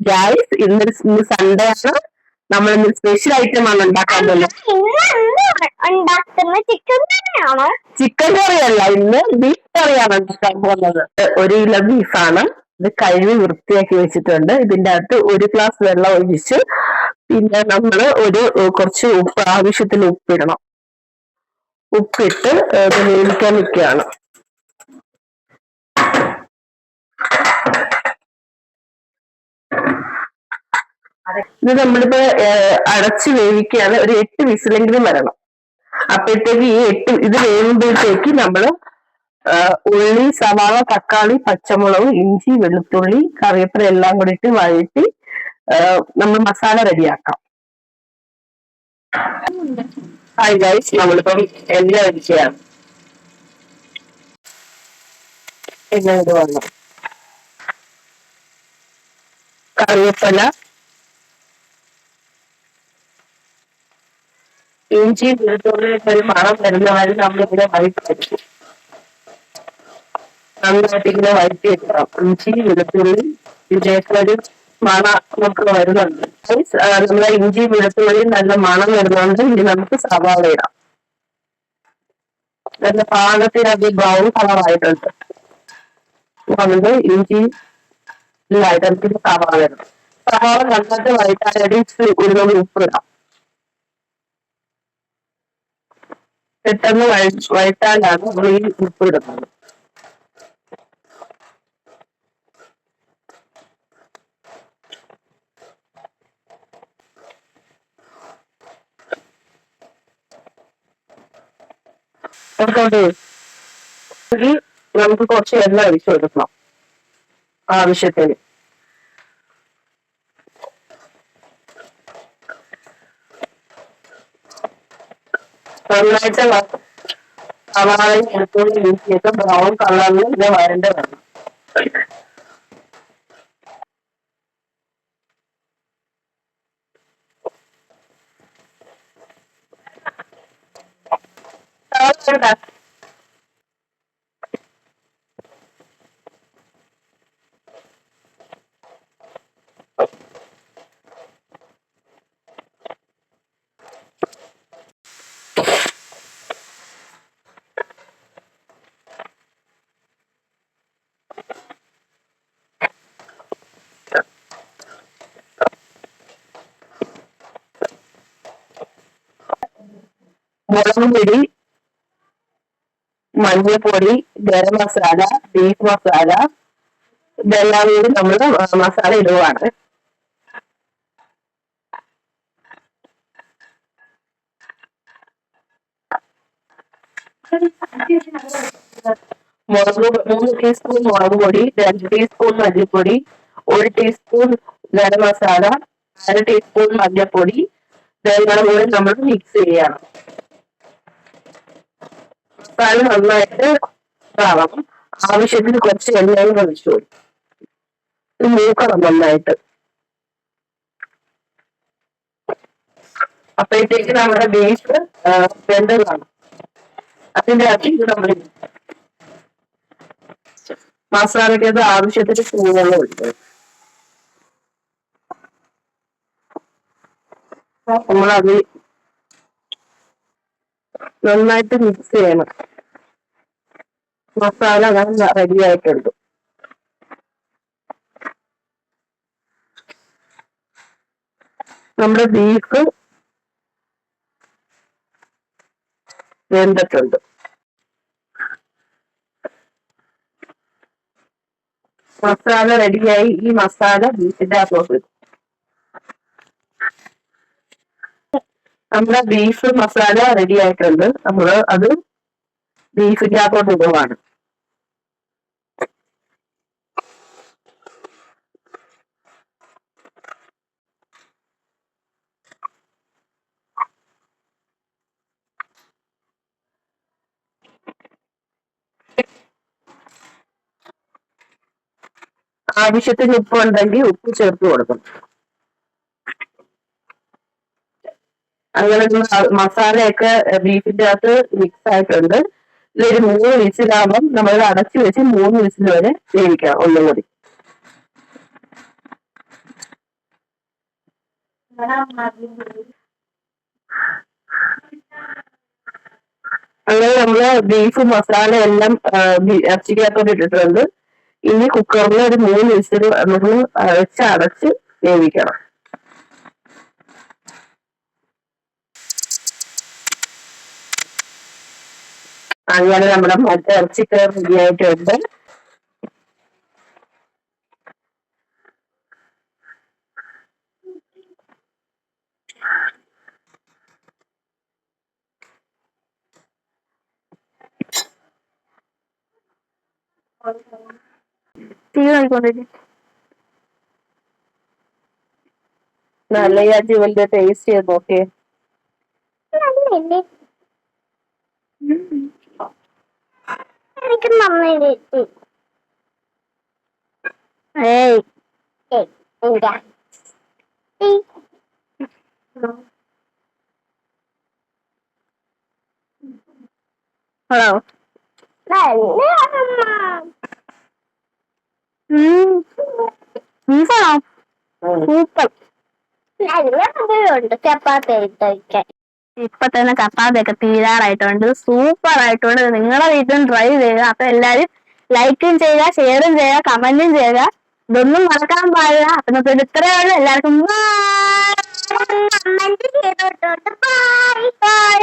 Guys ഇന്ന് Sunday ആണ്. നമ്മൾ ഇന്ന് സ്പെഷ്യൽ ഐറ്റം ആണ് ഉണ്ടാക്കാൻ പോകുന്നത്. ചിക്കൻ കറി അല്ല, ഇന്ന് ബീഫ് കറിയാണ് ഉണ്ടാക്കാൻ പോകുന്നത്. 1 കിലോ ബീഫാണ്. ഇത് കഴുകി വൃത്തിയാക്കി വെച്ചിട്ടുണ്ട്. ഇതിന്റെ അകത്ത് 1 ഗ്ലാസ് വെള്ളം ഒഴിച്ച് പിന്നെ നമ്മള് കുറച്ച് ഉപ്പ്, ആവശ്യത്തിന് ഉപ്പിടണം. ഉപ്പിട്ട് വേവിക്കാൻ വെക്കുകയാണ്. ഇത് നമ്മളിപ്പോ അടച്ച് വേവിക്കുകയാണ്. ഒരു 8 വിസിലെങ്കിലും വരണം. അപ്പോഴത്തേക്ക് ഇത് വേവുമ്പോഴത്തേക്ക് നമ്മള് ഉള്ളി, സവാള, തക്കാളി, പച്ചമുളക്, ഇഞ്ചി, വെളുത്തുള്ളി, കറിവേപ്പില എല്ലാം കൂടി ഇട്ട് വഴറ്റി നമ്മൾ മസാല റെഡിയാക്കാം. ഹായ് ഗൈസ്, നമ്മളിപ്പം എണ്ണ ഒഴിക്കുകയാണ്. എണ്ണ ഇത് വന്നു. കറിവേപ്പില, ഇഞ്ചി, വെളുത്തുള്ളി ഒരു മണം വരുന്നവരെ നമ്മളിങ്ങനെ വഴറ്റി നന്നായിട്ട് ഇങ്ങനെ വഴറ്റി വെക്കണം. ഇഞ്ചി, വെളുത്തുള്ളി ഇതിലേക്ക് ഒരു മണം നമുക്ക് വരുന്നുണ്ട്. നമ്മളെ ഇഞ്ചി, വെളുത്തുള്ളി നല്ല മണം വരുന്നുണ്ട്. ഇനി നമുക്ക് സവാള ഇടാം. നല്ല പാകത്തിന് അത് ബ്രൗൺ കളറായിട്ടുണ്ട്. നമുക്ക് ഇഞ്ചി ഐറ്റത്തിന് സവാള ഇടാം. സവാള നന്നായിട്ട് വഴറ്റാനായിട്ട് ഒരു ഉപ്പ് ഇടാം. പെട്ടെന്ന് വഴറ്റാനാണ് നമ്മൾ ഈ ഉപ്പ് ഇടുന്നത്. നമുക്ക് കുറച്ച് എണ്ണ ഒഴിച്ചു കൊടുക്കണം ആവശ്യത്തിന്. നന്നായിട്ട് സവാളയും വെളുത്തുള്ളി ഇഞ്ചിയൊക്കെ ബ്രൗൺ കളറിൽ ഇത് വരണ്ട വേണം. മുളക് പൊടി, മഞ്ഞൾപ്പൊടി, ഗരം മസാല, ബീഫ് മസാല ഇതെല്ലാം കൂടി നമ്മൾ മസാല ഇടുവാണ്. മുളക് 3 ടീസ്പൂൺ മുളക് പൊടി, 2 ടീസ്പൂൺ മല്ലിപ്പൊടി, 1 ടീസ്പൂൺ ഗരം മസാല, 1/2 ടീസ്പൂൺ മഞ്ഞൾപ്പൊടി ഇതെല്ലാം കൂടി നമ്മൾ മിക്സ് ചെയ്യണം. മസാല നന്നായിട്ട് ആവണം. ആവശ്യത്തിന് കുറച്ച് എണ്ണയും ഒഴിച്ചു മൂക്കണം നന്നായിട്ട്. അപ്പോഴത്തേക്ക് നമ്മുടെ ബീഫ് വെന്തതാണ്. അതിന്റെ അകത്ത് നമ്മൾ മസാലയ്ക്കത് ആവശ്യത്തിന് ചൂടുവെള്ളം ഒഴിക്കണം. നമ്മളത് നന്നായിട്ട് മിക്സ് ചെയ്യണം. മസാല അങ്ങനെ റെഡി ആയിട്ടുണ്ട്. നമ്മുടെ ബീഫ് വെന്തിട്ടുണ്ട്. മസാല റെഡിയായി. ഈ മസാല ബീഫിന്റെ അകത്തോട്ട് ഇടും. നമ്മുടെ ബീഫ് മസാല റെഡി ആയിട്ടുണ്ട്. നമ്മൾ അത് ബീഫിന്റെ അകത്തോട്ട് ഇടുവാണ്. ആവശ്യത്തിന് ഉപ്പ് ഉണ്ടെങ്കിൽ ഉപ്പ് ചേർത്ത് കൊടുക്കണം. അങ്ങനെ മസാലയൊക്കെ ബീഫിന്റെ അകത്ത് മിക്സ് ആയിട്ടുണ്ട്. ഒരു 3 വിസിലാകുമ്പം നമ്മൾ അടച്ചു വെച്ച് 3 വിസിൽ വരെ വേവിക്കണം ഒന്നും കൂടി. അങ്ങനെ നമ്മള് ബീഫ് മസാല എല്ലാം ഇറച്ചിക്കകത്തോട്ട് ഇട്ടിട്ടുണ്ട്. ഇനി കുക്കറിൽ ഒരു 3 വിസിൽ നമ്മൾ വെച്ച് അടച്ച് വേവിക്കണം. അങ്ങനെ നമ്മുടെ ഇറച്ചിക്കറി റെഡി ആയിട്ടുണ്ട്. നല്ല അടിപൊളി ടേസ്റ്റ് ചെയ്ത് നോക്കിയേ. എനിക്ക് നന്നായി ഹലോ സൂപ്പർ. ഉണ്ട് ചപ്പാത്തി കഴിക്കാൻ. ഇപ്പൊ തന്നെ ചപ്പാത്തിയൊക്കെ തീരാറായിട്ടുണ്ട്. സൂപ്പർ ആയിട്ടുണ്ട്. നിങ്ങളുടെ വീട്ടിലും ട്രൈ ചെയ്യുക. അപ്പൊ എല്ലാരും ലൈക്കും ചെയ്യുക, ഷെയറും ചെയ്യുക, കമന്റും ചെയ്യുക. ഇതൊന്നും മറക്കാൻ പാടില്ല. അപ്പൊ ഇത്രയേ ഉള്ളൂ. എല്ലാവർക്കും ബൈ. കമന്റ് ചെയ്തോട്ടോ. Bye by.